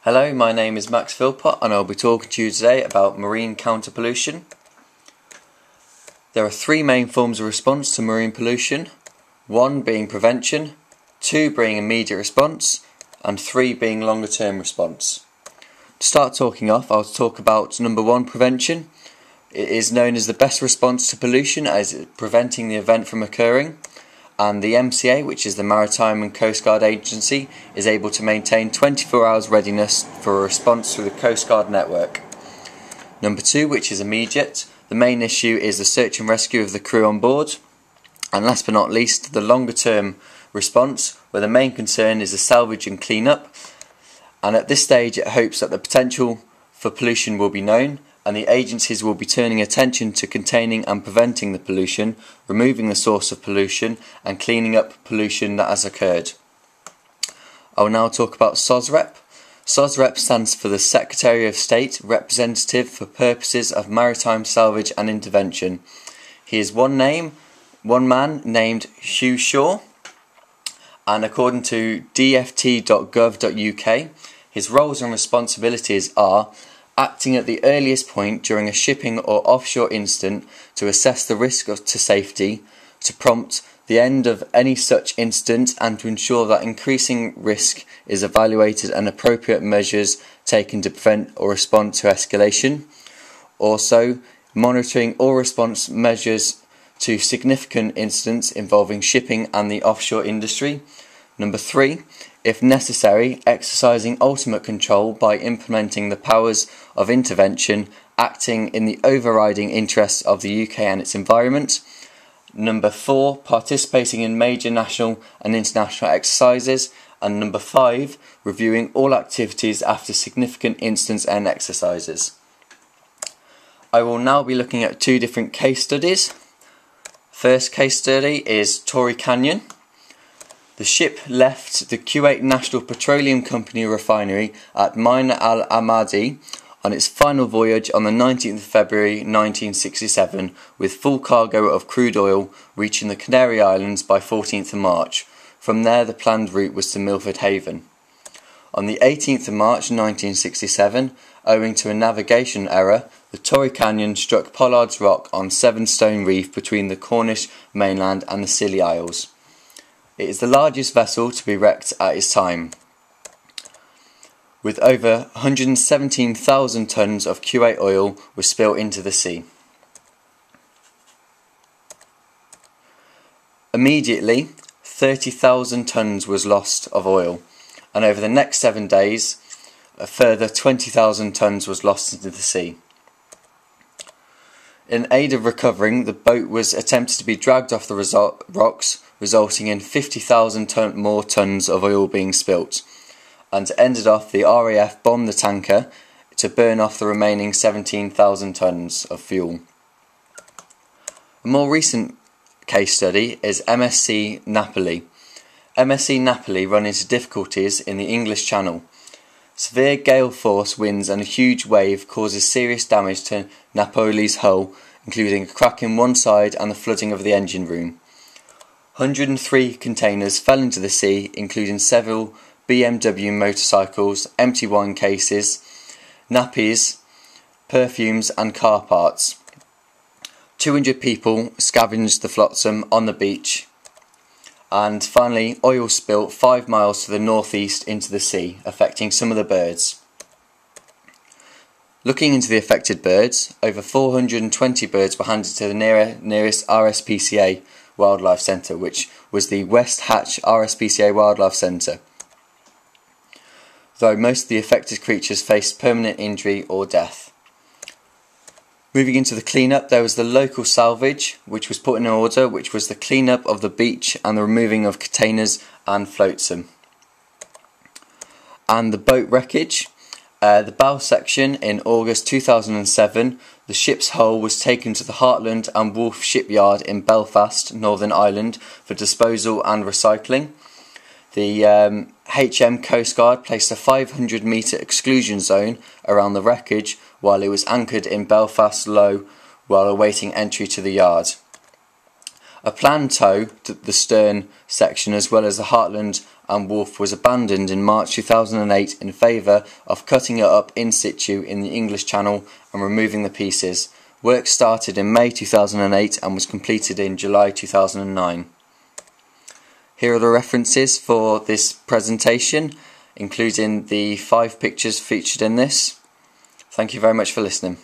Hello, my name is Max Philpott and I'll be talking to you today about marine counter-pollution. There are three main forms of response to marine pollution, one being prevention, two being immediate response, and three being longer term response. To start talking off, I'll talk about number one, prevention. It is known as the best response to pollution as preventing the event from occurring. And the MCA, which is the Maritime and Coast Guard Agency, is able to maintain 24 hours readiness for a response through the Coast Guard network. Number two, which is immediate, the main issue is the search and rescue of the crew on board. And last but not least, the longer term response, where the main concern is the salvage and clean up. And at this stage it hopes that the potential for pollution will be known, and the agencies will be turning attention to containing and preventing the pollution, removing the source of pollution, and cleaning up pollution that has occurred. I will now talk about SOSREP. SOSREP stands for the Secretary of State Representative for Purposes of Maritime Salvage and Intervention. He is one man named Hugh Shaw, and according to dft.gov.uk, his roles and responsibilities are acting at the earliest point during a shipping or offshore incident to assess the risk to safety, to prompt the end of any such incident and to ensure that increasing risk is evaluated and appropriate measures taken to prevent or respond to escalation. Also, monitoring all response measures to significant incidents involving shipping and the offshore industry. Number three, if necessary, exercising ultimate control by implementing the powers of intervention, acting in the overriding interests of the UK and its environment. Number four, participating in major national and international exercises. And number five, reviewing all activities after significant incidents and exercises. I will now be looking at two different case studies. First case study is Torrey Canyon. The ship left the Kuwait National Petroleum Company refinery at Mine Al Ahmadi on its final voyage on the 19th of February 1967 with full cargo of crude oil, reaching the Canary Islands by 14th of March. From there the planned route was to Milford Haven. On the 18th of March 1967, owing to a navigation error, the Torrey Canyon struck Pollard's Rock on Seven Stone Reef between the Cornish mainland and the Scilly Isles. It is the largest vessel to be wrecked at its time, with over 117,000 tonnes of Kuwait oil was spilled into the sea. Immediately, 30,000 tonnes was lost of oil, and over the next 7 days, a further 20,000 tonnes was lost into the sea. In aid of recovering, the boat was attempted to be dragged off the rocks, resulting in 50,000 more tonnes of oil being spilt, and ended off the RAF bombed the tanker to burn off the remaining 17,000 tonnes of fuel. A more recent case study is MSC Napoli. MSC Napoli run into difficulties in the English Channel. Severe gale force winds and a huge wave causes serious damage to Napoli's hull, including a crack in one side and the flooding of the engine room. 103 containers fell into the sea, including several BMW motorcycles, empty wine cases, nappies, perfumes and car parts. 200 people scavenged the flotsam on the beach. And finally, oil spilt 5 miles to the northeast into the sea, affecting some of the birds. Looking into the affected birds, over 420 birds were handed to the nearest RSPCA Wildlife Centre, which was the West Hatch RSPCA Wildlife Centre, though most of the affected creatures faced permanent injury or death. Moving into the clean-up, there was the local salvage, which was put in order, which was the clean-up of the beach and the removing of containers and flotsam. And the boat wreckage. The bow section in August 2007, the ship's hull was taken to the Heartland and Wolf shipyard in Belfast, Northern Ireland, for disposal and recycling. The HM Coast Guard placed a 500-metre exclusion zone around the wreckage while it was anchored in Belfast Low while awaiting entry to the yard. A planned tow to the stern section as well as the Heartland and Wolf was abandoned in March 2008 in favour of cutting it up in situ in the English Channel and removing the pieces. Work started in May 2008 and was completed in July 2009. Here are the references for this presentation, including the 5 pictures featured in this. Thank you very much for listening.